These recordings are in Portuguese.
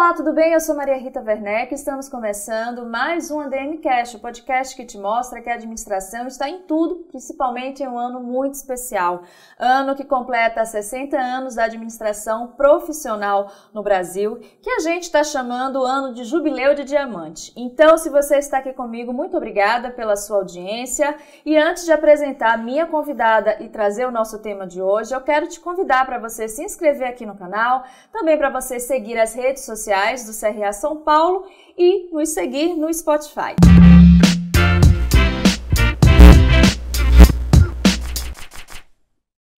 Olá, tudo bem? Eu sou Maria Rita Werneck e estamos começando mais um ADMcast, o podcast que te mostra que a administração está em tudo, principalmente em um ano muito especial. Ano que completa 60 anos da administração profissional no Brasil, que a gente está chamando o ano de Jubileu de Diamante. Então, se você está aqui comigo, muito obrigada pela sua audiência. E antes de apresentar a minha convidada e trazer o nosso tema de hoje, eu quero te convidar para você se inscrever aqui no canal, também para você seguir as redes sociais do CRA São Paulo e nos seguir no Spotify.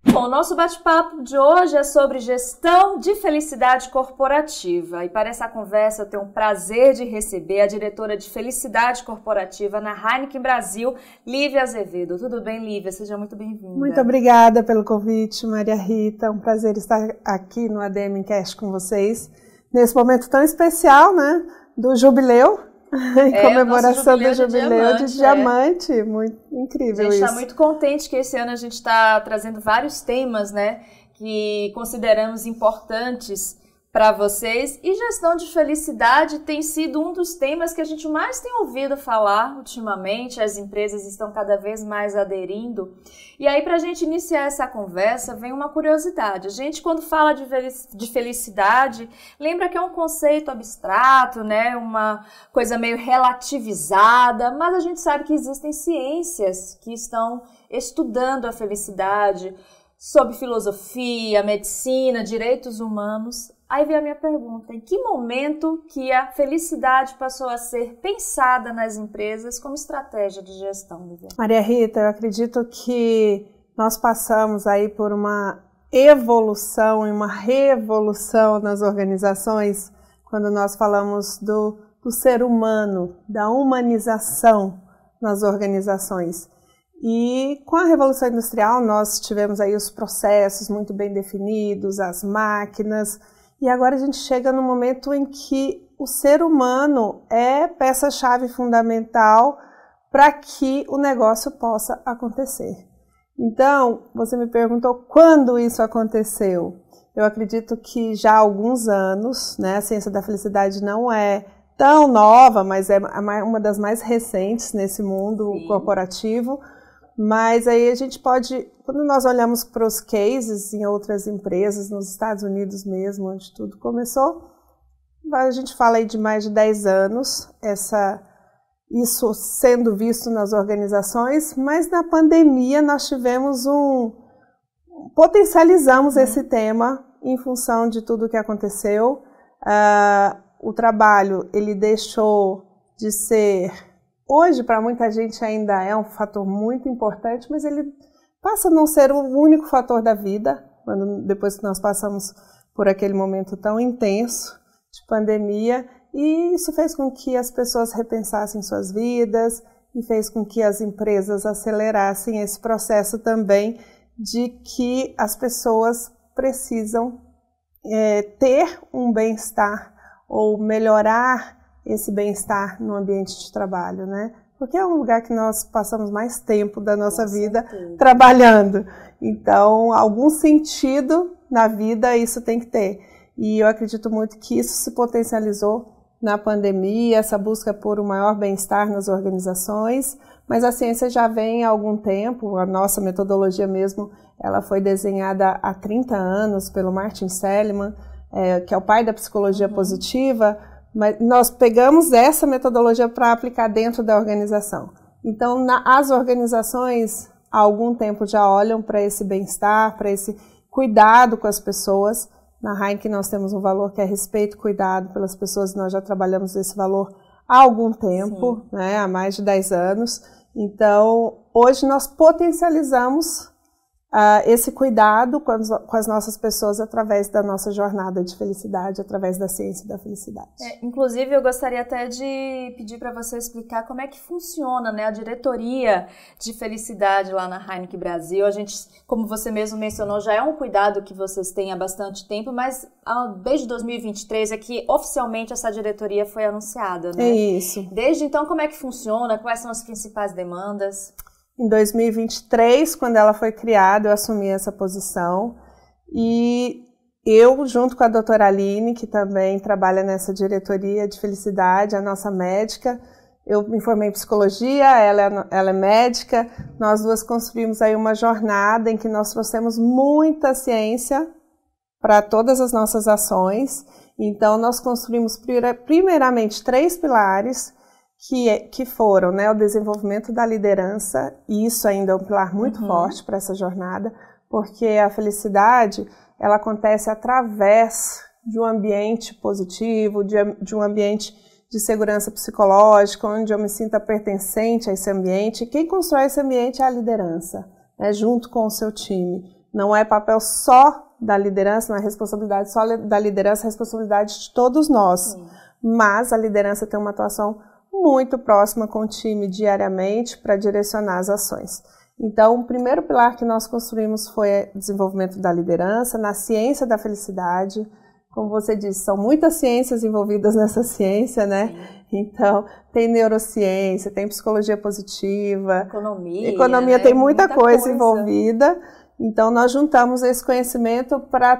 Bom, o nosso bate-papo de hoje é sobre gestão de felicidade corporativa. E para essa conversa eu tenho o prazer de receber a diretora de felicidade corporativa na Heineken Brasil, Lívia Azevedo. Tudo bem, Lívia? Seja muito bem-vinda. Muito obrigada pelo convite, Maria Rita. É um prazer estar aqui no ADMcast com vocês, nesse momento tão especial, né, do Jubileu. Em comemoração do Jubileu de Diamante. Muito incrível isso. A gente está muito contente que esse ano a gente está trazendo vários temas, né, que consideramos importantes para vocês. E gestão de felicidade tem sido um dos temas que a gente mais tem ouvido falar ultimamente. As empresas estão cada vez mais aderindo. E aí, para a gente iniciar essa conversa, vem uma curiosidade. A gente, quando fala de felicidade, lembra que é um conceito abstrato, né? Uma coisa meio relativizada, mas a gente sabe que existem ciências que estão estudando a felicidade, sobre filosofia, medicina, direitos humanos. Aí vem a minha pergunta: em que momento que a felicidade passou a ser pensada nas empresas como estratégia de gestão, Lívia? Maria Rita, eu acredito que nós passamos aí por uma evolução e uma revolução nas organizações quando nós falamos do ser humano, da humanização nas organizações. E com a Revolução Industrial nós tivemos aí os processos muito bem definidos, as máquinas, e agora a gente chega no momento em que o ser humano é peça-chave fundamental para que o negócio possa acontecer. Então, você me perguntou quando isso aconteceu. Eu acredito que já há alguns anos, né, a ciência da felicidade não é tão nova, mas é uma das mais recentes nesse mundo corporativo. Mas aí a gente pode, quando nós olhamos para os cases em outras empresas, nos Estados Unidos mesmo, onde tudo começou, a gente fala aí de mais de 10 anos, isso sendo visto nas organizações, mas na pandemia nós tivemos potencializamos esse tema em função de tudo que aconteceu. O trabalho, ele deixou de ser... Hoje, para muita gente, ainda é um fator muito importante, mas ele passa a não ser o único fator da vida, depois que nós passamos por aquele momento tão intenso de pandemia, e isso fez com que as pessoas repensassem suas vidas e fez com que as empresas acelerassem esse processo também de que as pessoas precisam ter um bem-estar ou melhorar esse bem-estar no ambiente de trabalho, né? Porque é um lugar que nós passamos mais tempo da nossa vida trabalhando. Então, algum sentido na vida isso tem que ter. E eu acredito muito que isso se potencializou na pandemia, essa busca por um maior bem-estar nas organizações, mas a ciência já vem há algum tempo, a nossa metodologia mesmo, ela foi desenhada há 30 anos pelo Martin Seligman, que é o pai da psicologia positiva. Mas nós pegamos essa metodologia para aplicar dentro da organização. Então, as organizações, há algum tempo, já olham para esse bem-estar, para esse cuidado com as pessoas. Na Heineken nós temos um valor que é respeito e cuidado pelas pessoas, nós já trabalhamos esse valor há algum tempo, né, há mais de 10 anos. Então, hoje nós potencializamos esse cuidado com as nossas pessoas através da nossa jornada de felicidade, através da ciência da felicidade. Inclusive, eu gostaria até de pedir para você explicar como é que funciona, né, a diretoria de felicidade lá na Heineken Brasil. A gente, como você mesmo mencionou, já é um cuidado que vocês têm há bastante tempo, mas desde 2023 é que oficialmente essa diretoria foi anunciada, né? É isso. Desde então, como é que funciona? Quais são as principais demandas? Em 2023, quando ela foi criada, eu assumi essa posição e Eu, junto com a doutora Aline, que também trabalha nessa diretoria de felicidade, a nossa médica, eu me formei em psicologia, ela é médica, nós duas construímos aí uma jornada em que nós trouxemos muita ciência para todas as nossas ações. Então, nós construímos primeiramente 3 pilares, que foram, né, o desenvolvimento da liderança, e isso ainda é um pilar muito forte para essa jornada, porque a felicidade, ela acontece através de um ambiente positivo, de um ambiente de segurança psicológica, onde eu me sinta pertencente a esse ambiente. E quem constrói esse ambiente é a liderança, né, junto com o seu time. Não é papel só da liderança, não é responsabilidade só da liderança, é responsabilidade de todos nós. Sim. Mas a liderança tem uma atuação muito próxima com o time diariamente para direcionar as ações. Então, o primeiro pilar que nós construímos foi o desenvolvimento da liderança, na ciência da felicidade. Como você disse, são muitas ciências envolvidas nessa ciência, né? Então, tem neurociência, tem psicologia positiva. Economia, né? Tem muita coisa envolvida. Então, nós juntamos esse conhecimento para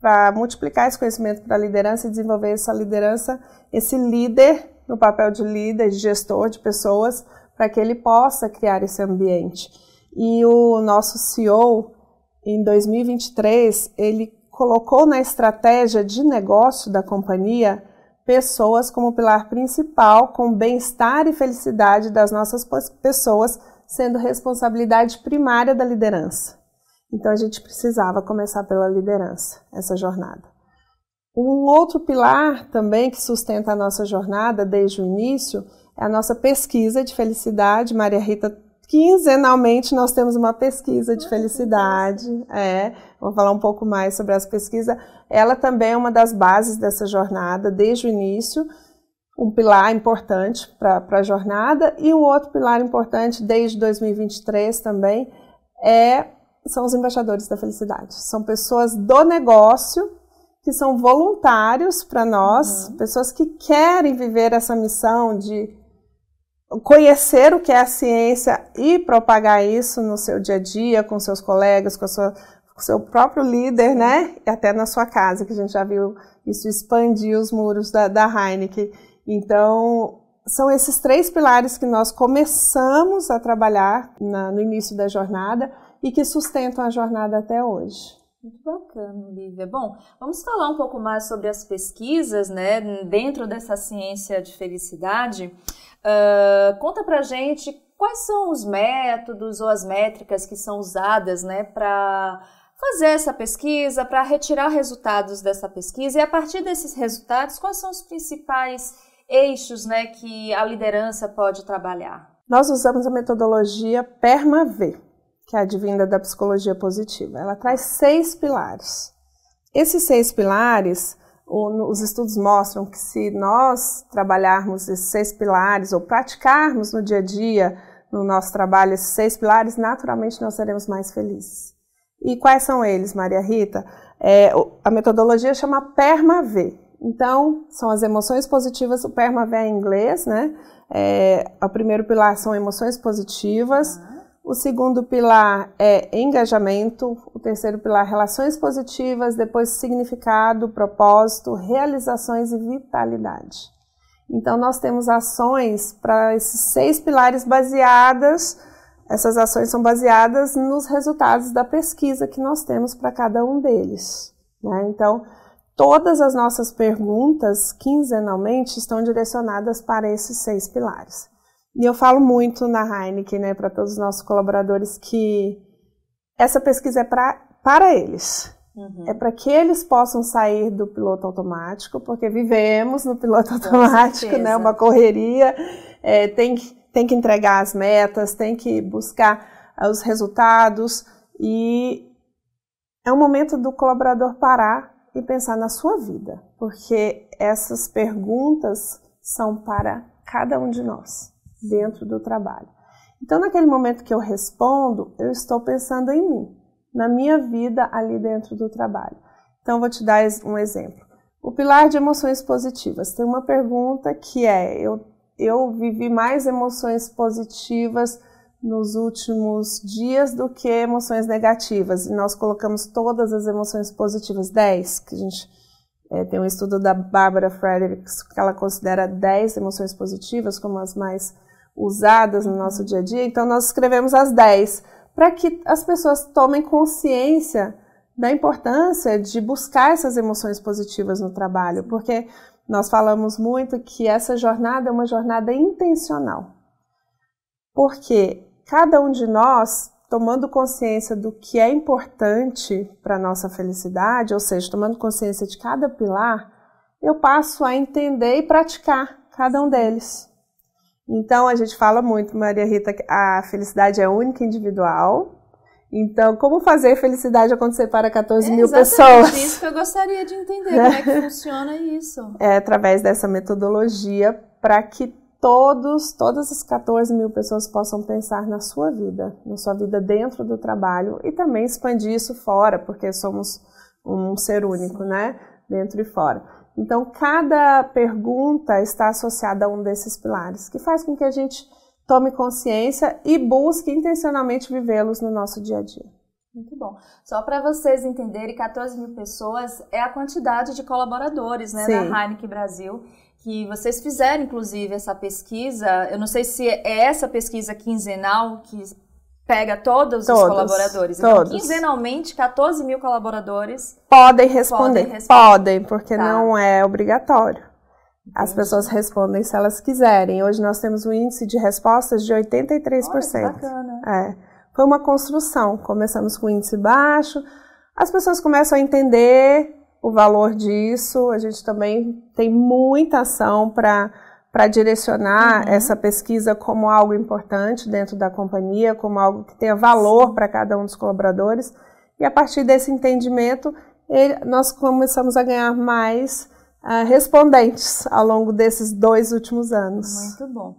para multiplicar esse conhecimento para a liderança e desenvolver essa liderança, esse líder, no papel de líder, de gestor de pessoas, para que ele possa criar esse ambiente. E o nosso CEO, em 2023, ele colocou na estratégia de negócio da companhia pessoas como pilar principal, com bem-estar e felicidade das nossas pessoas, sendo responsabilidade primária da liderança. Então, a gente precisava começar pela liderança, essa jornada. Um outro pilar também que sustenta a nossa jornada desde o início é a nossa pesquisa de felicidade. Maria Rita, quinzenalmente nós temos uma pesquisa de felicidade. Vou falar um pouco mais sobre essa pesquisa. Ela também é uma das bases dessa jornada desde o início, um pilar importante para a jornada. E um outro pilar importante desde 2023 também são os embaixadores da felicidade. São pessoas do negócio que são voluntários para nós, pessoas que querem viver essa missão de conhecer o que é a ciência e propagar isso no seu dia a dia, com seus colegas, com o seu próprio líder, né? E até na sua casa, que a gente já viu isso expandir os muros da Heineken. Então, são esses 3 pilares que nós começamos a trabalhar no início da jornada e que sustentam a jornada até hoje. Muito bacana, Olivia. Bom, vamos falar um pouco mais sobre as pesquisas, né, dentro dessa ciência de felicidade. Conta pra gente quais são os métodos ou as métricas que são usadas, né, para fazer essa pesquisa, para retirar resultados dessa pesquisa, e a partir desses resultados, quais são os principais eixos, né, que a liderança pode trabalhar? Nós usamos a metodologia PERMA-V, que é advinda da psicologia positiva. Ela traz 6 pilares. Esses 6 pilares, os estudos mostram que se nós trabalharmos esses 6 pilares ou praticarmos no dia a dia, no nosso trabalho, esses 6 pilares, naturalmente nós seremos mais felizes. E quais são eles, Maria Rita? A metodologia chama PERMA-V. Então, são as emoções positivas, o PERMA-V é em inglês, né? O primeiro pilar são emoções positivas. O segundo pilar é engajamento, o terceiro pilar relações positivas, depois significado, propósito, realizações e vitalidade. Então nós temos ações para esses 6 pilares essas ações são baseadas nos resultados da pesquisa que nós temos para cada um deles, né? Então todas as nossas perguntas quinzenalmente estão direcionadas para esses 6 pilares. E eu falo muito na Heineken, né, para todos os nossos colaboradores, que essa pesquisa é para eles. É para que eles possam sair do piloto automático, porque vivemos no piloto automático, né, uma correria, tem que entregar as metas, tem que buscar os resultados, e é um momento do colaborador parar e pensar na sua vida, porque essas perguntas são para cada um de nós, dentro do trabalho. Então, naquele momento que eu respondo, eu estou pensando em mim, na minha vida ali dentro do trabalho. Então, vou te dar um exemplo. O pilar de emoções positivas. Tem uma pergunta que eu vivi mais emoções positivas nos últimos dias do que emoções negativas. E nós colocamos todas as emoções positivas, 10, que a gente tem um estudo da Barbara Fredericks, que ela considera 10 emoções positivas como as mais usadas no nosso dia a dia. Então, nós escrevemos as 10, para que as pessoas tomem consciência da importância de buscar essas emoções positivas no trabalho, porque nós falamos muito que essa jornada é uma jornada intencional. Porque cada um de nós, tomando consciência do que é importante para a nossa felicidade, ou seja, tomando consciência de cada pilar, eu passo a entender e praticar cada um deles. Então, a gente fala muito, Maria Rita, que a felicidade é única e individual. Então, como fazer felicidade acontecer para 14 mil pessoas? É isso que eu gostaria de entender, como é que funciona isso. É através dessa metodologia para que todas as 14 mil pessoas possam pensar na sua vida dentro do trabalho e também expandir isso fora, porque somos um ser único, né? Dentro e fora. Então, cada pergunta está associada a um desses pilares, que faz com que a gente tome consciência e busque intencionalmente vivê-los no nosso dia a dia. Muito bom. Só para vocês entenderem, 14 mil pessoas é a quantidade de colaboradores, né, da Heineken Brasil, que vocês fizeram, inclusive, essa pesquisa. Eu não sei se é essa pesquisa quinzenal que pega todos os colaboradores. Então, quinzenalmente, 14 mil colaboradores podem responder. Podem, porque não é obrigatório. As pessoas respondem se elas quiserem. Hoje nós temos um índice de respostas de 83%. Olha, que bacana. Foi uma construção. Começamos com índice baixo, as pessoas começam a entender o valor disso. A gente também tem muita ação para direcionar essa pesquisa como algo importante dentro da companhia, como algo que tenha valor para cada um dos colaboradores. E a partir desse entendimento, nós começamos a ganhar mais respondentes ao longo desses 2 últimos anos. Muito bom.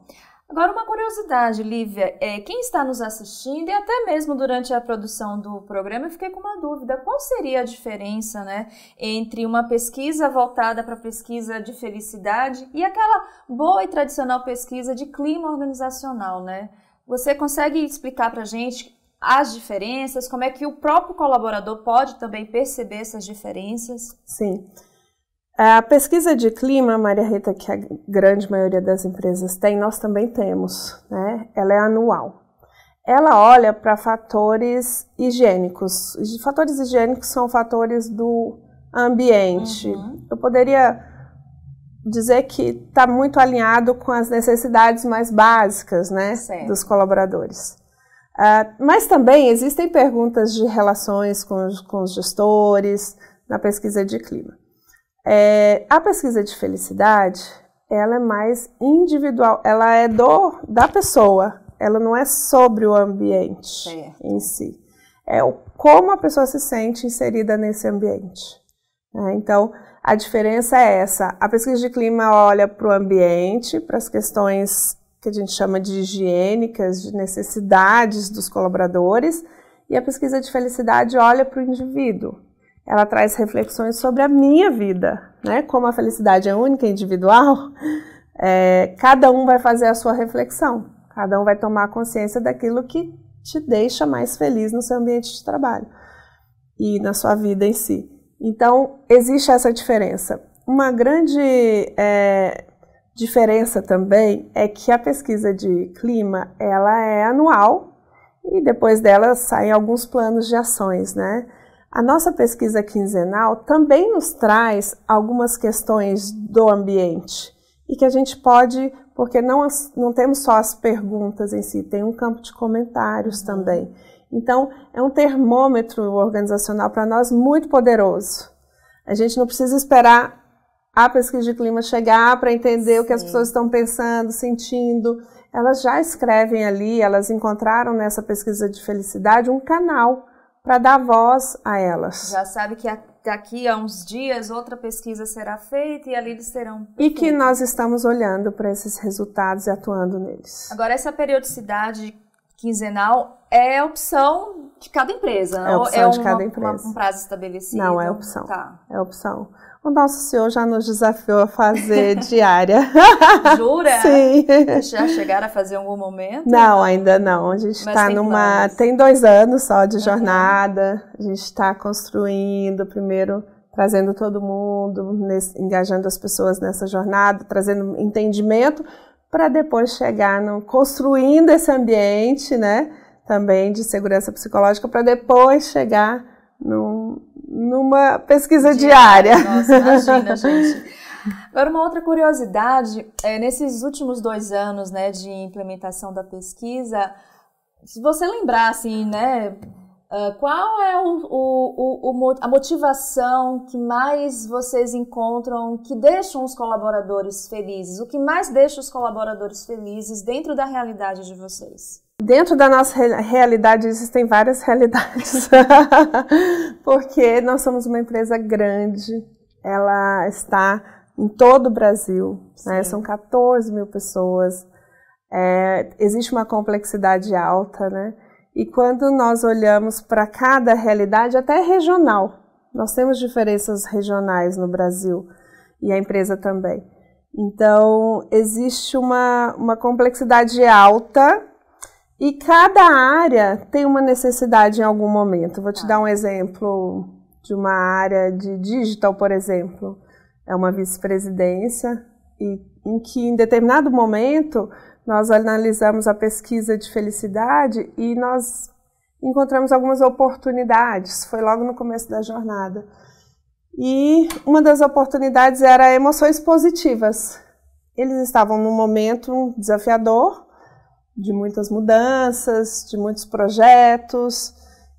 Agora, uma curiosidade, Lívia, quem está nos assistindo e até mesmo durante a produção do programa, eu fiquei com uma dúvida, qual seria a diferença, né, entre uma pesquisa voltada para pesquisa de felicidade e aquela boa e tradicional pesquisa de clima organizacional, né? Você consegue explicar para a gente as diferenças, como é que o próprio colaborador pode também perceber essas diferenças? Sim. A pesquisa de clima, Maria Rita, que a grande maioria das empresas tem, nós também temos, né? Ela é anual. Ela olha para fatores higiênicos. Fatores higiênicos são fatores do ambiente. Eu poderia dizer que está muito alinhado com as necessidades mais básicas, né, dos colaboradores. Mas também existem perguntas de relações com os gestores na pesquisa de clima. A pesquisa de felicidade, ela é mais individual, ela é da pessoa, ela não é sobre o ambiente em si. É como a pessoa se sente inserida nesse ambiente. Então, a diferença é essa. A pesquisa de clima olha para o ambiente, para as questões que a gente chama de higiênicas, de necessidades dos colaboradores, e a pesquisa de felicidade olha para o indivíduo. Ela traz reflexões sobre a minha vida, né? Como a felicidade é única e individual, cada um vai fazer a sua reflexão, cada um vai tomar consciência daquilo que te deixa mais feliz no seu ambiente de trabalho e na sua vida em si. Então, existe essa diferença. Uma grande diferença também é que a pesquisa de clima, ela é anual e depois dela saem alguns planos de ações, né? A nossa pesquisa quinzenal também nos traz algumas questões do ambiente e que a gente pode, porque não temos só as perguntas em si, tem um campo de comentários também. Então, é um termômetro organizacional para nós muito poderoso. A gente não precisa esperar a pesquisa de clima chegar para entender o que as pessoas estão pensando, sentindo. Elas já escrevem ali, elas encontraram nessa pesquisa de felicidade um canal para dar voz a elas. Já sabe que daqui a uns dias outra pesquisa será feita e ali eles serão... E que nós estamos olhando para esses resultados e atuando neles. Agora, essa periodicidade quinzenal é opção de cada empresa? É opção de cada empresa. Um prazo estabelecido? Não, é opção. Tá. É opção. O nosso CEO já nos desafiou a fazer diária. Jura? Sim. Já chegaram a fazer em algum momento? Não, ainda não. A gente está tem 2 anos só de jornada. A gente está construindo, primeiro trazendo todo mundo, engajando as pessoas nessa jornada, trazendo entendimento, para depois chegar construindo esse ambiente, né, também de segurança psicológica, para depois chegar numa pesquisa diária. Nossa, imagina, gente. Agora, uma outra curiosidade, nesses últimos 2 anos, né, de implementação da pesquisa, se você lembrar, assim, né, qual é a motivação que mais vocês encontram que deixam os colaboradores felizes? O que mais deixa os colaboradores felizes dentro da realidade de vocês? Dentro da nossa realidade existem várias realidades, porque nós somos uma empresa grande, ela está em todo o Brasil, né? São 14 mil pessoas, existe uma complexidade alta, né? E quando nós olhamos para cada realidade, até regional, nós temos diferenças regionais no Brasil e a empresa também. Então, existe uma complexidade alta e cada área tem uma necessidade em algum momento. Vou te dar um exemplo de uma área de digital, por exemplo. É uma vice-presidência em que, em determinado momento, nós analisamos a pesquisa de felicidade e nós encontramos algumas oportunidades. Foi logo no começo da jornada. E uma das oportunidades era emoções positivas. Eles estavam num momento desafiador, de muitas mudanças, de muitos projetos,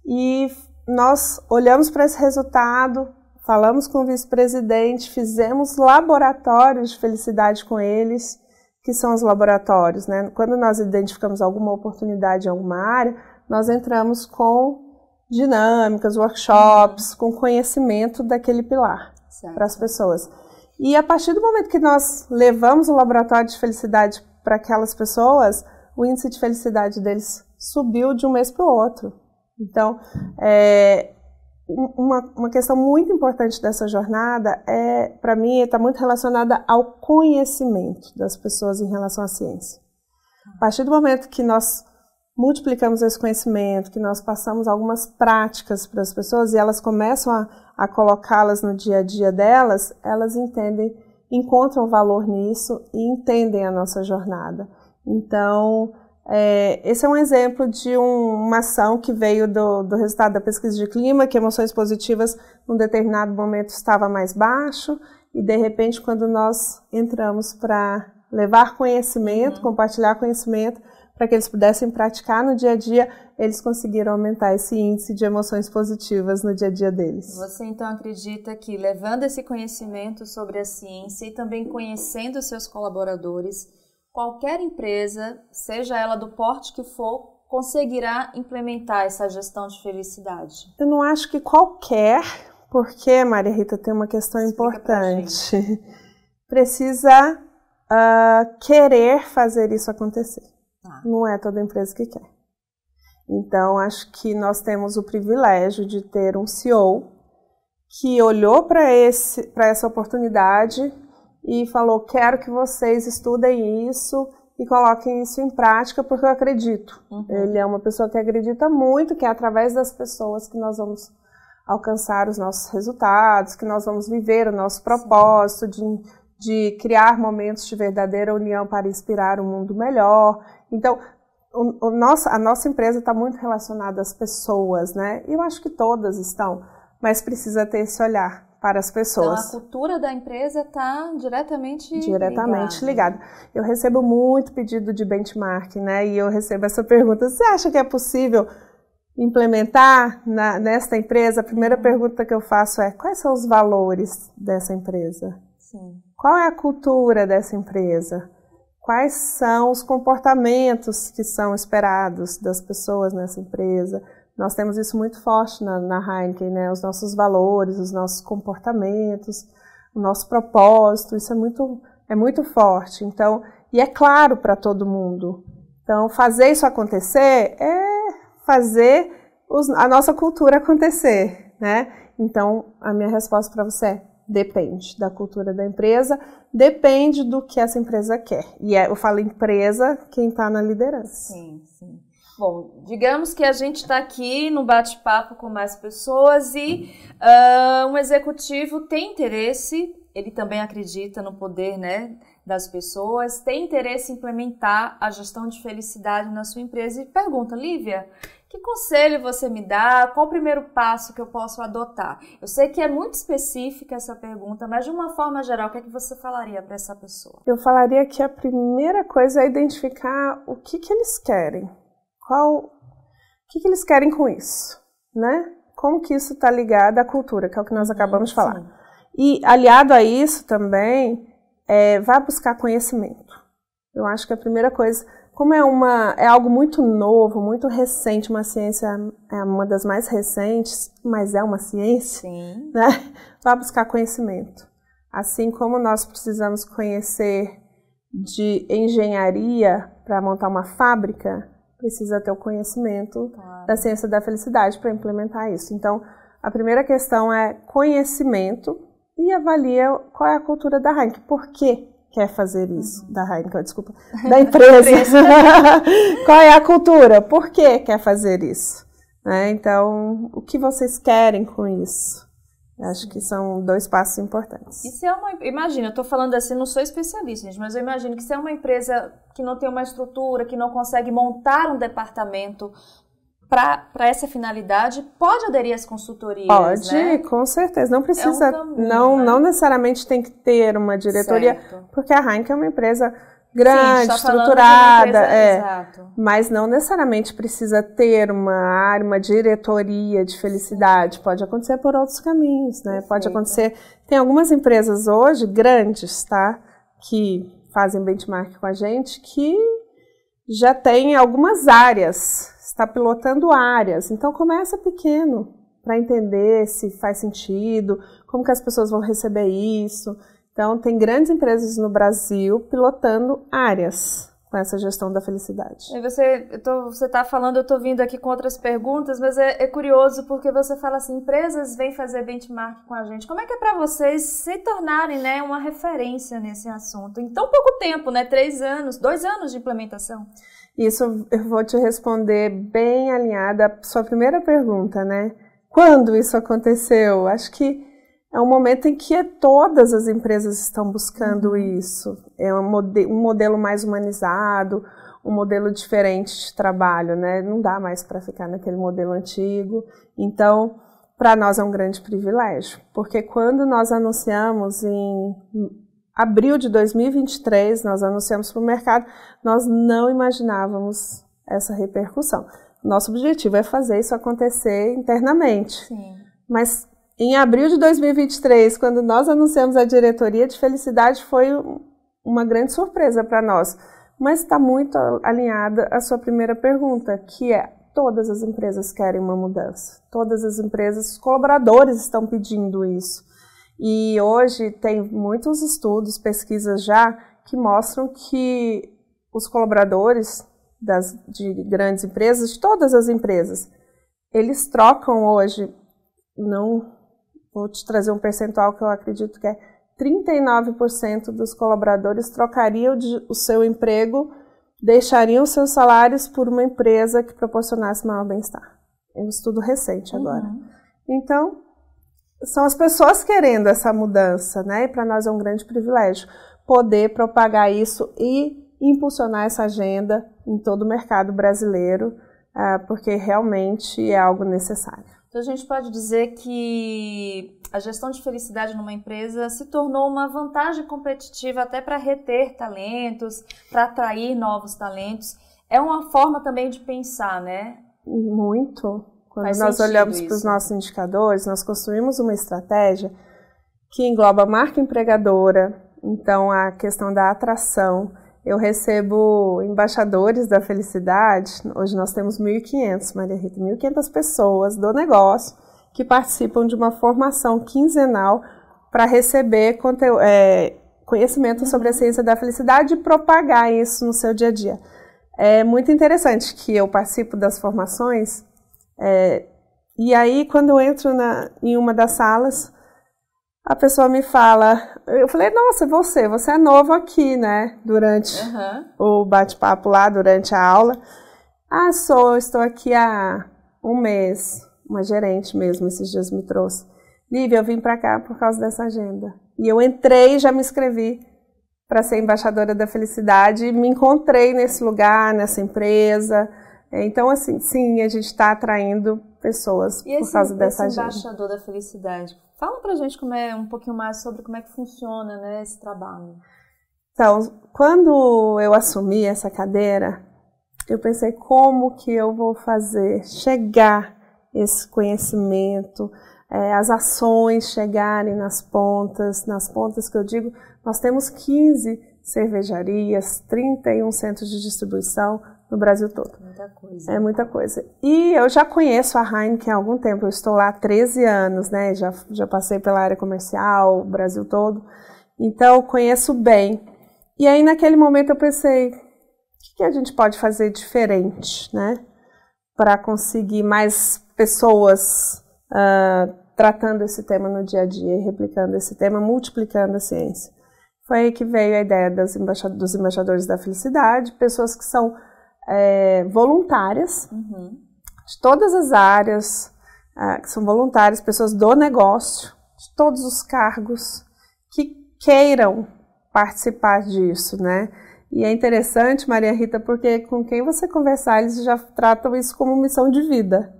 e nós olhamos para esse resultado, falamos com o vice-presidente, fizemos laboratórios de felicidade com eles, que são os laboratórios, né? Quando nós identificamos alguma oportunidade em alguma área, nós entramos com dinâmicas, workshops, com conhecimento daquele pilar para as pessoas. E a partir do momento que nós levamos o laboratório de felicidade para aquelas pessoas, o índice de felicidade deles subiu de um mês para o outro. Então, uma questão muito importante dessa jornada para mim, está muito relacionada ao conhecimento das pessoas em relação à ciência. A partir do momento que nós multiplicamos esse conhecimento, que nós passamos algumas práticas para as pessoas e elas começam a colocá-las no dia a dia delas, elas entendem, encontram valor nisso e entendem a nossa jornada. Então, esse é um exemplo de uma ação que veio do resultado da pesquisa de clima, que emoções positivas, num determinado momento, estava mais baixo, e de repente, quando nós entramos para levar conhecimento, compartilhar conhecimento, para que eles pudessem praticar no dia a dia, eles conseguiram aumentar esse índice de emoções positivas no dia a dia deles. Você então acredita que, levando esse conhecimento sobre a ciência e também conhecendo os seus colaboradores, qualquer empresa, seja ela do porte que for, conseguirá implementar essa gestão de felicidade? Eu não acho que qualquer, porque, Maria Rita, tem uma questão importante. Precisa querer fazer isso acontecer. Não é toda empresa que quer. Então, acho que nós temos o privilégio de ter um CEO que olhou para essa oportunidade e falou, quero que vocês estudem isso e coloquem isso em prática, porque eu acredito. Ele é uma pessoa que acredita muito que é através das pessoas que nós vamos alcançar os nossos resultados, que nós vamos viver o nosso propósito de criar momentos de verdadeira união para inspirar um mundo melhor. Então, a nossa empresa está muito relacionada às pessoas, né? E eu acho que todas estão, mas precisa ter esse olhar para as pessoas. Então, a cultura da empresa está diretamente ligada. Eu recebo muito pedido de benchmarking, né? E eu recebo essa pergunta, você acha que é possível implementar nesta empresa? A primeira pergunta que eu faço é, quais são os valores dessa empresa? Sim. Qual é a cultura dessa empresa? Quais são os comportamentos que são esperados das pessoas nessa empresa? Nós temos isso muito forte na Heineken, né? Os nossos valores, os nossos comportamentos, o nosso propósito, isso é muito forte. Então, e é claro para todo mundo. Então, fazer isso acontecer é fazer a nossa cultura acontecer, né? Então, a minha resposta para você é Depende da cultura da empresa, depende do que essa empresa quer. E eu falo empresa, quem está na liderança. Sim, sim. Bom, digamos que a gente está aqui no bate-papo com mais pessoas e um executivo tem interesse, ele também acredita no poder, né, das pessoas, tem interesse em implementar a gestão de felicidade na sua empresa e pergunta, Lívia, que conselho você me dá? Qual o primeiro passo que eu posso adotar? Eu sei que é muito específica essa pergunta, mas de uma forma geral, o que é que você falaria para essa pessoa? Eu falaria que a primeira coisa é identificar o que eles querem. O que eles querem com isso, né? Como que isso está ligado à cultura, que é o que nós acabamos de falar. Sim. E aliado a isso também, vá buscar conhecimento. Eu acho que a primeira coisa... Como é algo muito novo, muito recente, uma ciência é uma das mais recentes, mas é uma ciência, sim, né? Vá buscar conhecimento. Assim como nós precisamos conhecer de engenharia para montar uma fábrica, precisa ter o conhecimento da ciência da felicidade para implementar isso. Então, a primeira questão é conhecimento e avalia qual é a cultura da Heineken. Por quê? Quer fazer isso, da Heineken, desculpa, da empresa. Qual é a cultura? Por que quer fazer isso? Então, o que vocês querem com isso? Acho que são 2 passos importantes. E se imagina, eu estou falando assim, não sou especialista, gente, mas eu imagino que se é uma empresa que não tem uma estrutura, que não consegue montar um departamento para essa finalidade, pode aderir às consultorias, pode, né? Com certeza. Não precisa, caminho, não necessariamente tem que ter uma diretoria, certo. Porque a Heineken é uma empresa grande, sim, estruturada, exato. Mas não necessariamente precisa ter uma área, uma diretoria de felicidade. Sim. Pode acontecer por outros caminhos, né? Perfeito. Pode acontecer. Tem algumas empresas hoje grandes, tá? Que fazem benchmark com a gente, que já tem algumas áreas. Está pilotando áreas, então começa pequeno para entender se faz sentido, como que as pessoas vão receber isso. Então tem grandes empresas no Brasil pilotando áreas com essa gestão da felicidade. E você está falando, eu estou vindo aqui com outras perguntas, mas é curioso porque você fala assim, empresas vêm fazer benchmark com a gente. Como é que é para vocês se tornarem, né, uma referência nesse assunto? Em tão pouco tempo, né, 3 anos, 2 anos de implementação. Isso eu vou te responder bem alinhada à sua primeira pergunta, né? Quando isso aconteceu? Acho que é um momento em que todas as empresas estão buscando isso. É um modelo mais humanizado, um modelo diferente de trabalho, né? Não dá mais para ficar naquele modelo antigo. Então, para nós é um grande privilégio, porque quando nós anunciamos em abril de 2023, nós anunciamos para o mercado, nós não imaginávamos essa repercussão. Nosso objetivo é fazer isso acontecer internamente. Sim. Mas em abril de 2023, quando nós anunciamos a diretoria de felicidade, foi uma grande surpresa para nós. Mas está muito alinhada à sua primeira pergunta, que é: todas as empresas querem uma mudança. Todas as empresas, os colaboradores estão pedindo isso. E hoje tem muitos estudos, pesquisas já, que mostram que os colaboradores de grandes empresas, de todas as empresas, eles trocam hoje, não vou te trazer um percentual que eu acredito que é 39% dos colaboradores trocariam o seu emprego, deixariam seus salários por uma empresa que proporcionasse maior bem-estar. É um estudo recente agora. Então, são as pessoas querendo essa mudança, né? E para nós é um grande privilégio poder propagar isso e impulsionar essa agenda em todo o mercado brasileiro, porque realmente é algo necessário. Então a gente pode dizer que a gestão de felicidade numa empresa se tornou uma vantagem competitiva até para reter talentos, para atrair novos talentos. É uma forma também de pensar, né? Muito. Quando nós olhamos para os nossos indicadores, nós construímos uma estratégia que engloba a marca empregadora, então a questão da atração. Eu recebo embaixadores da felicidade, hoje nós temos 1.500, Maria Rita, 1.500 pessoas do negócio que participam de uma formação quinzenal para receber conhecimento sobre a ciência da felicidade e propagar isso no seu dia a dia. É muito interessante que eu participo das formações. E aí, quando eu entro em uma das salas, a pessoa me fala, eu falei, nossa, você é novo aqui, né? Durante o bate-papo lá, durante a aula. Ah, estou aqui há um mês. Uma gerente mesmo, esses dias me trouxe. Lívia, eu vim para cá por causa dessa agenda. E eu entrei e já me inscrevi para ser embaixadora da felicidade e me encontrei nesse lugar, nessa empresa. Então, assim, sim, a gente está atraindo pessoas por causa dessa agenda. E esse embaixador da felicidade, fala pra gente um pouquinho mais sobre como é que funciona, né, esse trabalho. Então, quando eu assumi essa cadeira, eu pensei como que eu vou fazer chegar esse conhecimento, as ações chegarem nas pontas que eu digo, nós temos 15 cervejarias, 31 centros de distribuição no Brasil todo. Muita coisa. É muita coisa. E eu já conheço a Heineken há algum tempo, eu estou lá há 13 anos, né? Já passei pela área comercial, o Brasil todo, então conheço bem. E aí naquele momento eu pensei, o que a gente pode fazer diferente, né? Para conseguir mais pessoas tratando esse tema no dia a dia, replicando esse tema, multiplicando a ciência. Foi aí que veio a ideia dos embaixadores da felicidade, pessoas que são voluntárias, de todas as áreas, que são voluntárias, pessoas do negócio, de todos os cargos, que queiram participar disso, né? E é interessante, Maria Rita, porque com quem você conversar, eles já tratam isso como missão de vida,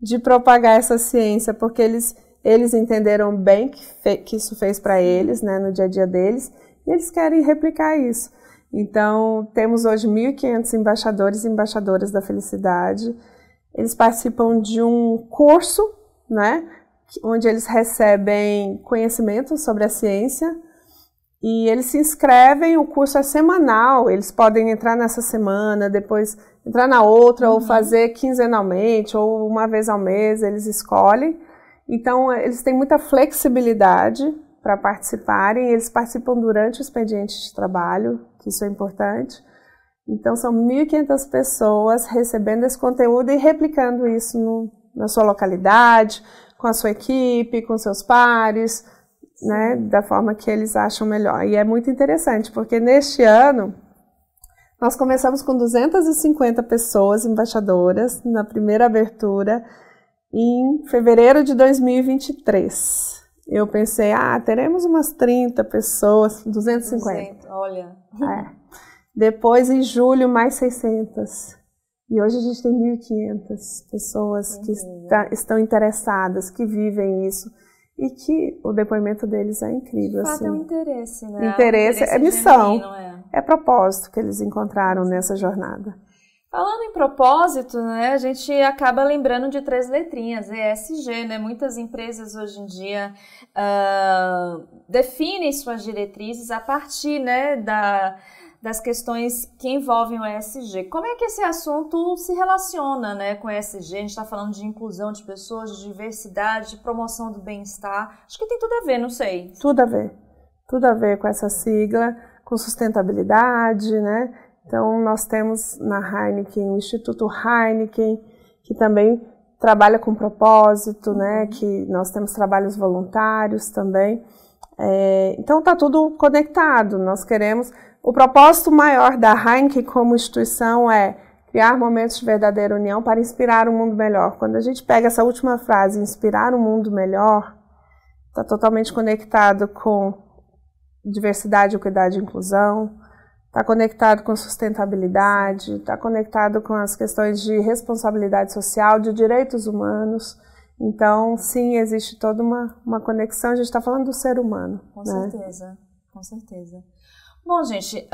de propagar essa ciência, porque eles entenderam bem que isso fez para eles, né, no dia a dia deles, e eles querem replicar isso. Então, temos hoje 1.500 embaixadores e embaixadoras da felicidade. Eles participam de um curso, né, onde eles recebem conhecimento sobre a ciência, e eles se inscrevem, o curso é semanal, eles podem entrar nessa semana, depois entrar na outra, ou fazer quinzenalmente, ou uma vez ao mês, eles escolhem. Então, eles têm muita flexibilidade para participarem, eles participam durante o expediente de trabalho, que isso é importante. Então, são 1.500 pessoas recebendo esse conteúdo e replicando isso na sua localidade, com a sua equipe, com seus pares, né, da forma que eles acham melhor. E é muito interessante, porque neste ano nós começamos com 250 pessoas embaixadoras na primeira abertura em fevereiro de 2023. Eu pensei, teremos umas 30 pessoas, 250. Olha. Depois, em julho, mais 600. E hoje a gente tem 1.500 pessoas que estão interessadas, que vivem isso. E que o depoimento deles é incrível. De fato, é um interesse, né? Interesse é missão, é propósito que eles encontraram nessa jornada. Falando em propósito, né, a gente acaba lembrando de 3 letrinhas, ESG, né? Muitas empresas hoje em dia definem suas diretrizes a partir, né, das questões que envolvem o ESG. Como é que esse assunto se relaciona, né, com o ESG? A gente está falando de inclusão de pessoas, de diversidade, de promoção do bem-estar. Acho que tem tudo a ver, não sei. Tudo a ver. Tudo a ver com essa sigla, com sustentabilidade, né? Então, nós temos na Heineken o Instituto Heineken, que também trabalha com propósito, né? Que nós temos trabalhos voluntários também. Então, está tudo conectado. Nós queremos... O propósito maior da Heineken como instituição é criar momentos de verdadeira união para inspirar um mundo melhor. Quando a gente pega essa última frase, inspirar um mundo melhor, está totalmente conectado com diversidade, equidade e inclusão, está conectado com sustentabilidade, está conectado com as questões de responsabilidade social, de direitos humanos. Então, sim, existe toda uma conexão. A gente está falando do ser humano. Com certeza, com certeza. Bom, gente,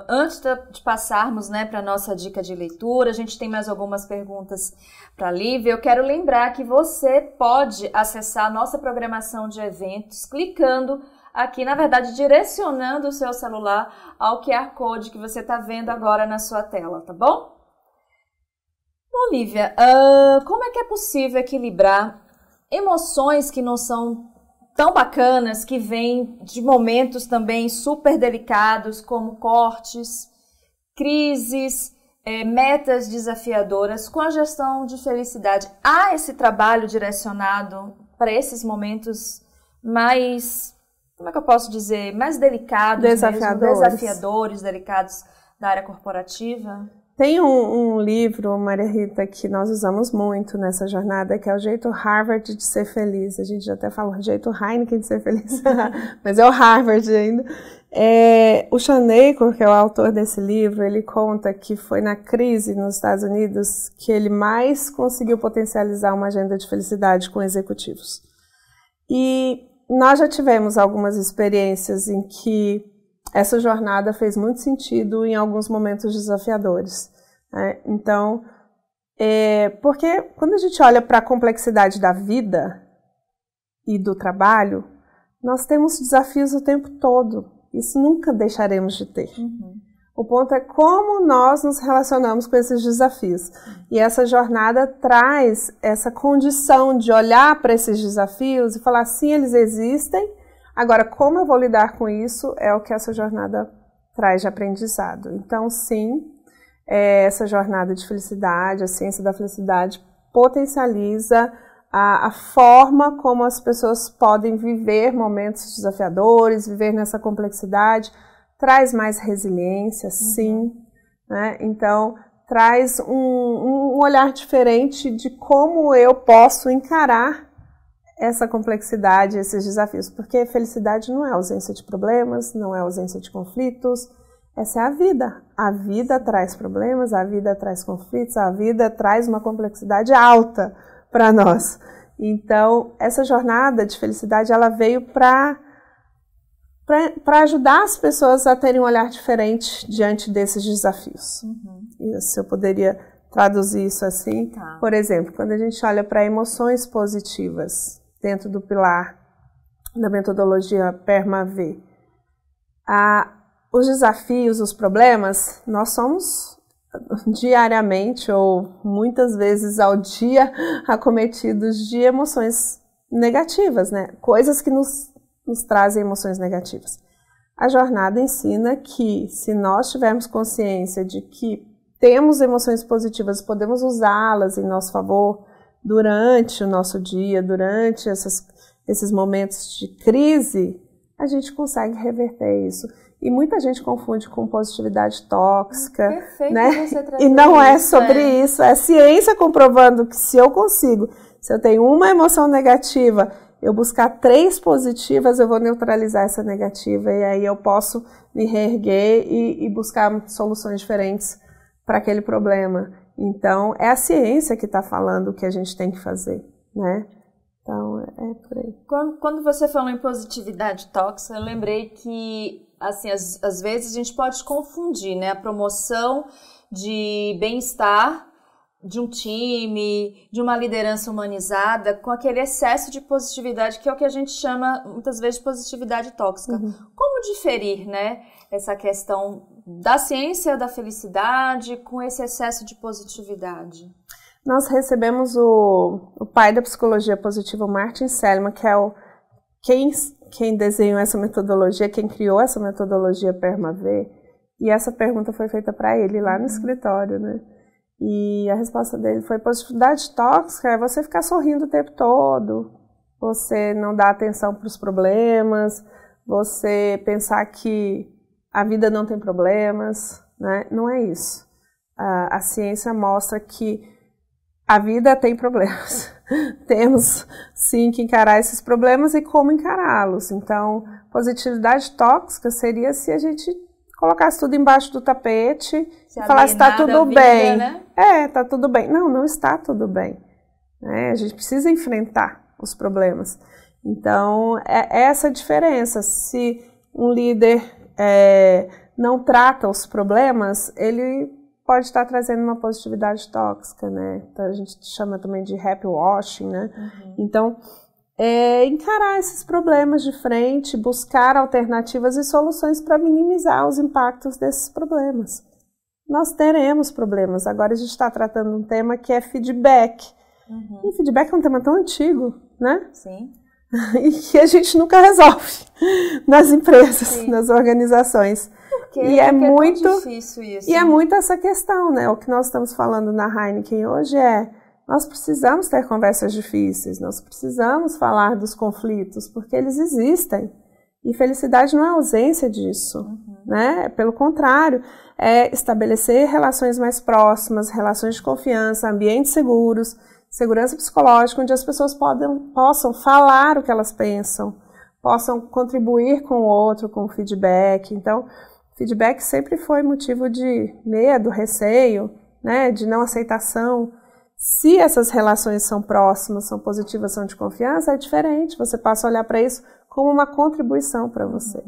antes de passarmos, né, para a nossa dica de leitura, a gente tem mais algumas perguntas para a Lívia. Eu quero lembrar que você pode acessar a nossa programação de eventos clicando aqui, na verdade, direcionando o seu celular ao QR Code que você está vendo agora na sua tela, tá bom? Bom, Lívia, como é que é possível equilibrar emoções que não são tão bacanas, que vêm de momentos também super delicados, como cortes, crises, metas desafiadoras, com a gestão de felicidade? Há esse trabalho direcionado para esses momentos mais, como é que eu posso dizer, mais delicados, desafiadores, delicados da área corporativa? Tem um livro, Maria Rita, que nós usamos muito nessa jornada, que é o Jeito Harvard de Ser Feliz. A gente já até falou Jeito Heineken de Ser Feliz, mas é o Harvard ainda. O Sean Achor, que é o autor desse livro, ele conta que foi na crise nos Estados Unidos que ele mais conseguiu potencializar uma agenda de felicidade com executivos. E nós já tivemos algumas experiências em que essa jornada fez muito sentido em alguns momentos desafiadores. Né? Então, porque quando a gente olha para a complexidade da vida e do trabalho, nós temos desafios o tempo todo. Isso nunca deixaremos de ter. O ponto é como nós nos relacionamos com esses desafios. E essa jornada traz essa condição de olhar para esses desafios e falar, sim, eles existem. Agora, como eu vou lidar com isso é o que essa jornada traz de aprendizado. Então, sim, essa jornada de felicidade, a ciência da felicidade, potencializa a forma como as pessoas podem viver momentos desafiadores, viver nessa complexidade, traz mais resiliência, sim. Né? Então, traz um olhar diferente de como eu posso encarar essa complexidade, esses desafios, porque felicidade não é ausência de problemas, não é ausência de conflitos, essa é a vida. A vida traz problemas, a vida traz conflitos, a vida traz uma complexidade alta para nós. Então, essa jornada de felicidade, ela veio para ajudar as pessoas a terem um olhar diferente diante desses desafios. Isso, eu poderia traduzir isso assim. Por exemplo, quando a gente olha para emoções positivas, dentro do pilar da metodologia PERMA-V. Os desafios, os problemas, nós somos diariamente ou muitas vezes ao dia acometidos de emoções negativas, né? Coisas que nos trazem emoções negativas. A jornada ensina que se nós tivermos consciência de que temos emoções positivas, podemos usá-las em nosso favor, durante o nosso dia, durante esses momentos de crise, a gente consegue reverter isso. E muita gente confunde com positividade tóxica, né? E não é sobre isso. É ciência comprovando que se eu tenho uma emoção negativa, eu buscar 3 positivas, eu vou neutralizar essa negativa e aí eu posso me reerguer e buscar soluções diferentes para aquele problema. Então, é a ciência que está falando o que a gente tem que fazer, né? Então, é por aí. Quando você falou em positividade tóxica, eu lembrei que, assim, às vezes a gente pode confundir, né? A promoção de bem-estar de um time, de uma liderança humanizada, com aquele excesso de positividade, que é o que a gente chama, muitas vezes, de positividade tóxica. Como diferir, né? Essa questão da ciência da felicidade com esse excesso de positividade? Nós recebemos o pai da psicologia positiva, Martin Seligman, que é quem desenhou essa metodologia, quem criou essa metodologia PERMA-V, e essa pergunta foi feita para ele lá no escritório, né? E a resposta dele foi: positividade tóxica é você ficar sorrindo o tempo todo, você não dar atenção para os problemas, você pensar que a vida não tem problemas, né? Não é isso. A ciência mostra que a vida tem problemas. Temos, sim, que encarar esses problemas e como encará-los. Então, positividade tóxica seria se a gente colocasse tudo embaixo do tapete e falasse está tudo bem. Né? Está tudo bem. Não, não está tudo bem. A gente precisa enfrentar os problemas. Então, é essa a diferença. Se um líder não trata os problemas, ele pode estar trazendo uma positividade tóxica, né? Então, a gente chama também de happy washing, né? Então, encarar esses problemas de frente, buscar alternativas e soluções para minimizar os impactos desses problemas. Nós teremos problemas. Agora a gente está tratando um tema que é feedback. E feedback é um tema tão antigo, né? Sim. E que a gente nunca resolve nas empresas, sim, nas organizações. Porque é muito difícil isso. E é muito essa questão, né? O que nós estamos falando na Heineken hoje Nós precisamos ter conversas difíceis, nós precisamos falar dos conflitos, porque eles existem. E felicidade não é ausência disso, né? Pelo contrário, é estabelecer relações mais próximas, relações de confiança, ambientes seguros, segurança psicológica, onde as pessoas possam falar o que elas pensam, possam contribuir com o outro, com o feedback. Então, feedback sempre foi motivo de medo, receio, né? De não aceitação. Se essas relações são próximas, são positivas, são de confiança, é diferente. Você passa a olhar para isso como uma contribuição para você.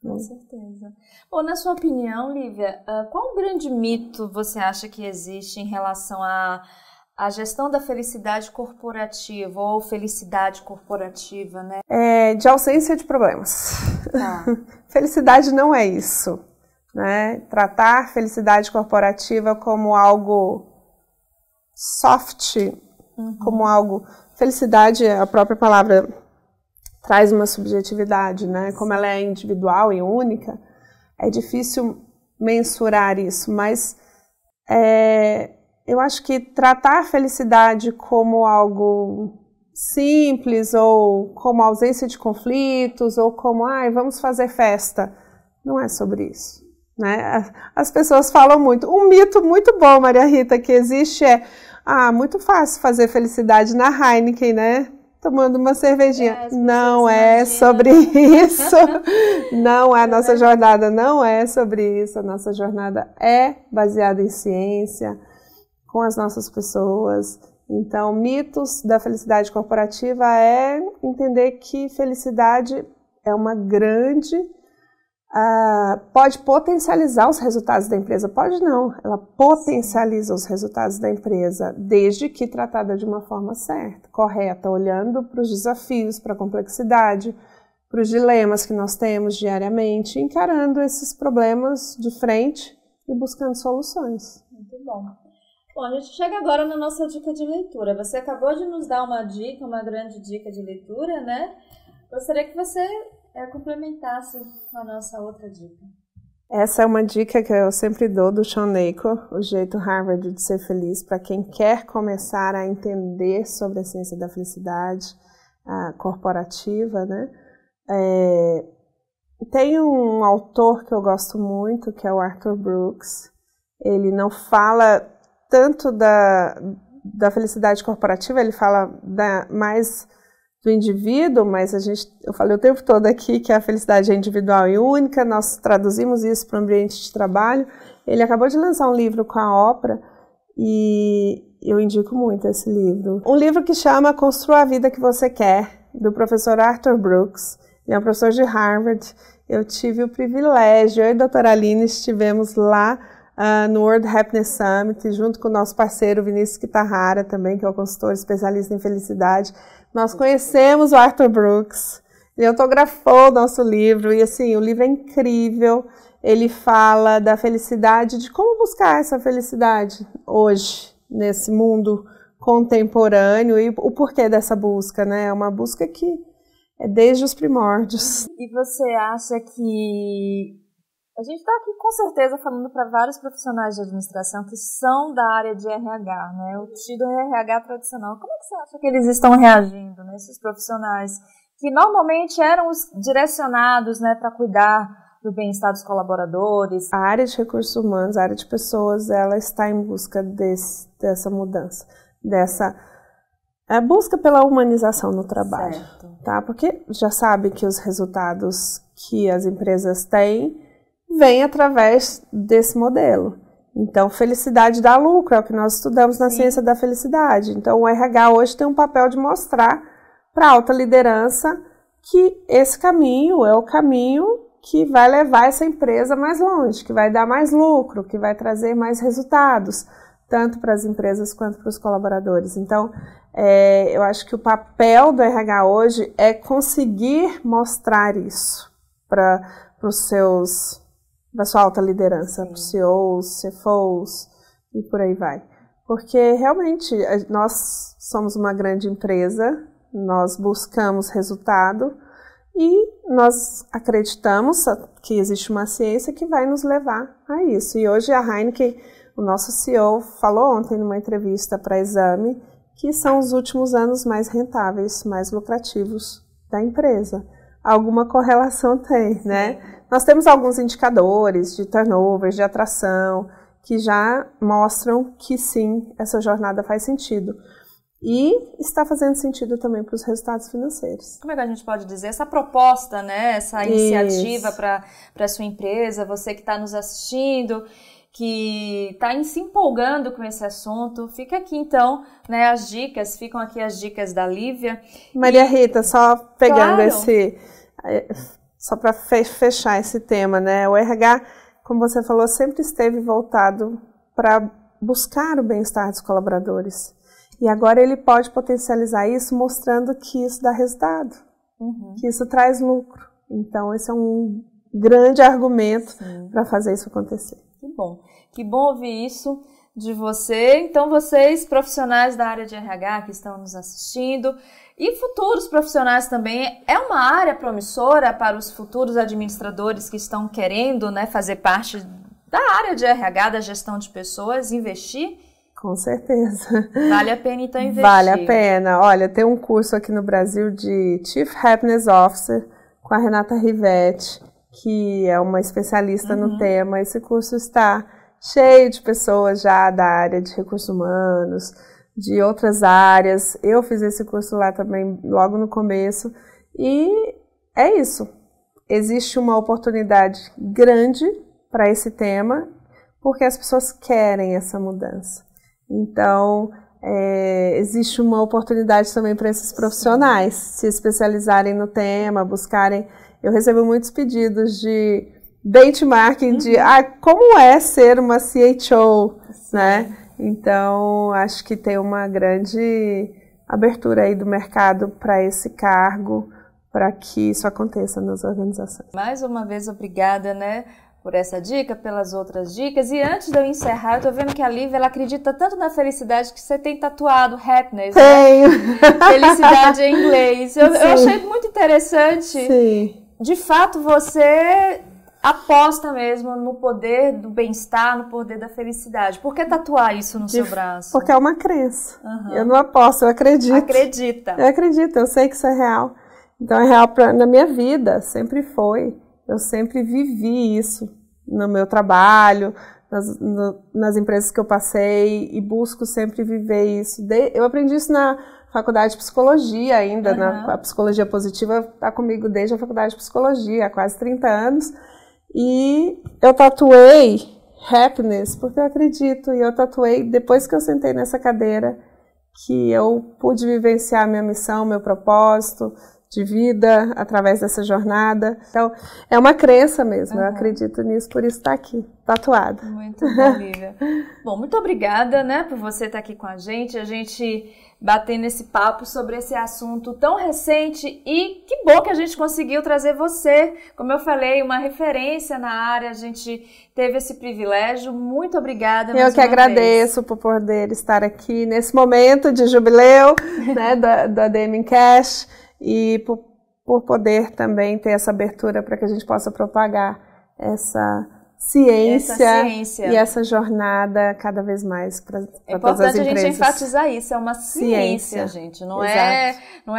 Com certeza. Bom, na sua opinião, Lívia, qual grande mito você acha que existe em relação à gestão da felicidade corporativa ou felicidade corporativa, né? De ausência de problemas. Tá. Felicidade não é isso, né? Tratar felicidade corporativa como algo soft, como algo... Felicidade, a própria palavra traz uma subjetividade, né? Como ela é individual e única, é difícil mensurar isso, mas eu acho que tratar a felicidade como algo simples, ou como ausência de conflitos, ou como, vamos fazer festa, não é sobre isso, né? As pessoas falam muito. Um mito muito bom, Maria Rita, que existe muito fácil fazer felicidade na Heineken, né? Tomando uma cervejinha. Não é sobre isso. Não é a nossa jornada, não é sobre isso. A nossa jornada é baseada em ciência, com as nossas pessoas. Então, mitos da felicidade corporativa é entender que felicidade é uma grande... pode potencializar os resultados da empresa. Pode não, ela potencializa os resultados da empresa, desde que tratada de uma forma certa, correta, olhando para os desafios, para a complexidade, para os dilemas que nós temos diariamente, encarando esses problemas de frente e buscando soluções. Muito bom. Bom, a gente chega agora na nossa dica de leitura. Você acabou de nos dar uma dica, uma grande dica de leitura, né? Gostaria que você complementasse com a nossa outra dica. Essa é uma dica que eu sempre dou do Shawn Achor, O Jeito Harvard de Ser Feliz, para quem quer começar a entender sobre a ciência da felicidade corporativa, né? Tem um autor que eu gosto muito, que é o Arthur Brooks. Ele não fala tanto da felicidade corporativa, ele fala mais do indivíduo, mas eu falei o tempo todo aqui que a felicidade é individual e única, nós traduzimos isso para o ambiente de trabalho. Ele acabou de lançar um livro com a Oprah e eu indico muito esse livro. Um livro que chama Construa a Vida que Você Quer, do professor Arthur Brooks. Ele é um professor de Harvard. Eu tive o privilégio, eu e a doutora Aline estivemos lá no World Happiness Summit, junto com o nosso parceiro Vinícius Kitahara também, que é o consultor especialista em felicidade. Nós conhecemos o Arthur Brooks, ele autografou o nosso livro, e assim, o livro é incrível. Ele fala da felicidade, de como buscar essa felicidade hoje, nesse mundo contemporâneo, e o porquê dessa busca, né? É uma busca que é desde os primórdios. E você acha que... A gente está aqui com certeza falando para vários profissionais de administração que são da área de RH, né? O tido RH tradicional. Como é que você acha que eles estão reagindo, né? Esses profissionais que normalmente eram os direcionados, né, para cuidar do bem-estar dos colaboradores? A área de recursos humanos, a área de pessoas, ela está em busca dessa mudança, busca pela humanização no trabalho, certo, tá? Porque já sabe que os resultados que as empresas têm vem através desse modelo. Então, felicidade dá lucro, é o que nós estudamos na ciência da felicidade. Então, o RH hoje tem um papel de mostrar para a alta liderança que esse caminho é o caminho que vai levar essa empresa mais longe, que vai dar mais lucro, que vai trazer mais resultados, tanto para as empresas quanto para os colaboradores. Então, eu acho que o papel do RH hoje é conseguir mostrar isso para sua alta liderança, para os CEOs, CFOs e por aí vai. Porque realmente nós somos uma grande empresa, nós buscamos resultado e nós acreditamos que existe uma ciência que vai nos levar a isso. E hoje a Heineken, o nosso CEO, falou ontem numa entrevista para Exame que são os últimos anos mais rentáveis, mais lucrativos da empresa. Alguma correlação tem, né? Nós temos alguns indicadores de turnover, de atração, que já mostram que sim, essa jornada faz sentido. E está fazendo sentido também para os resultados financeiros. Como é que a gente pode dizer? Essa proposta, né? Essa iniciativa para a sua empresa, você que está nos assistindo, que está se empolgando com esse assunto, fica aqui então, né, as dicas, ficam aqui as dicas da Lívia. Maria Rita, só pegando Claro. só para fechar esse tema, né, o RH, como você falou, sempre esteve voltado para buscar o bem-estar dos colaboradores. E agora ele pode potencializar isso mostrando que isso dá resultado, que isso traz lucro. Então esse é um grande argumento para fazer isso acontecer. Que bom ouvir isso de você. Então, vocês, profissionais da área de RH que estão nos assistindo e futuros profissionais também, é uma área promissora para os futuros administradores que estão querendo, né, fazer parte da área de RH, da gestão de pessoas, investir? Com certeza. Vale a pena então investir. Vale a pena. Olha, tem um curso aqui no Brasil de Chief Happiness Officer com a Renata Rivetti, que é uma especialista no tema. Esse curso está cheio de pessoas já da área de recursos humanos, de outras áreas. Eu fiz esse curso lá também logo no começo. E é isso. Existe uma oportunidade grande para esse tema, porque as pessoas querem essa mudança. Então, existe uma oportunidade também para esses profissionais se especializarem no tema, buscarem. Eu recebo muitos pedidos de benchmarking de como é ser uma CHO, né? Então, acho que tem uma grande abertura aí do mercado para esse cargo, para que isso aconteça nas organizações. Mais uma vez, obrigada, né, por essa dica, pelas outras dicas. E antes de eu encerrar, eu tô vendo que a Lívia, ela acredita tanto na felicidade que você tem tatuado happiness. Tenho! Né? Felicidade em inglês. Eu achei muito interessante. Sim. De fato, você aposta mesmo no poder do bem-estar, no poder da felicidade. Por que tatuar isso no seu braço? Porque é uma crença. Eu não aposto, eu acredito. Acredita. Eu acredito, eu sei que isso é real. Então é real na minha vida, sempre foi. Eu sempre vivi isso no meu trabalho, nas empresas que eu passei e busco sempre viver isso. Eu aprendi isso na faculdade de psicologia ainda, a psicologia positiva está comigo desde a faculdade de psicologia, há quase 30 anos. E eu tatuei happiness porque eu acredito, e eu tatuei depois que eu sentei nessa cadeira, que eu pude vivenciar minha missão, meu propósito de vida através dessa jornada. Então, é uma crença mesmo, eu acredito nisso, por isso está aqui, tatuado. Muito bom, Lívia. Bom, muito obrigada, né, por você estar aqui com a gente bater nesse papo sobre esse assunto tão recente, e que bom que a gente conseguiu trazer você, como eu falei, uma referência na área, a gente teve esse privilégio. Muito obrigada mais uma vez. Eu que agradeço por poder estar aqui nesse momento de jubileu, né, da ADM Cash, e por poder também ter essa abertura para que a gente possa propagar essa ciência e essa jornada cada vez mais para todas as empresas. É importante a gente enfatizar isso, é uma ciência, gente, não é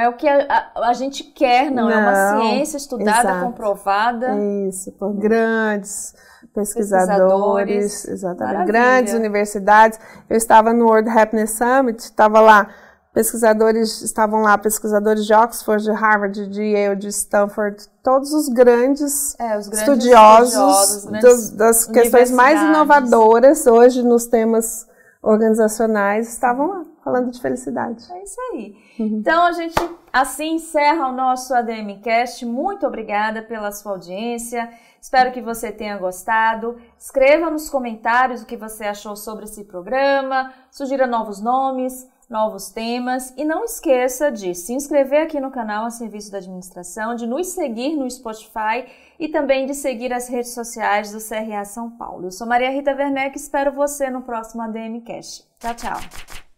o que a gente quer, não, é uma ciência estudada, comprovada. Isso, por grandes pesquisadores, exatamente, grandes universidades. Eu estava no World Happiness Summit, estava lá, pesquisadores de Oxford, de Harvard, de Yale, de Stanford, todos os grandes estudiosos das questões mais inovadoras hoje nos temas organizacionais estavam lá, falando de felicidade. É isso aí. Então, a gente assim encerra o nosso ADMcast. Muito obrigada pela sua audiência. Espero que você tenha gostado. Escreva nos comentários o que você achou sobre esse programa, sugira novos nomes, novos temas, e não esqueça de se inscrever aqui no canal A Serviço da Administração, de nos seguir no Spotify e também de seguir as redes sociais do CRA São Paulo. Eu sou Maria Rita Werneck e espero você no próximo ADMcast. Tchau, tchau!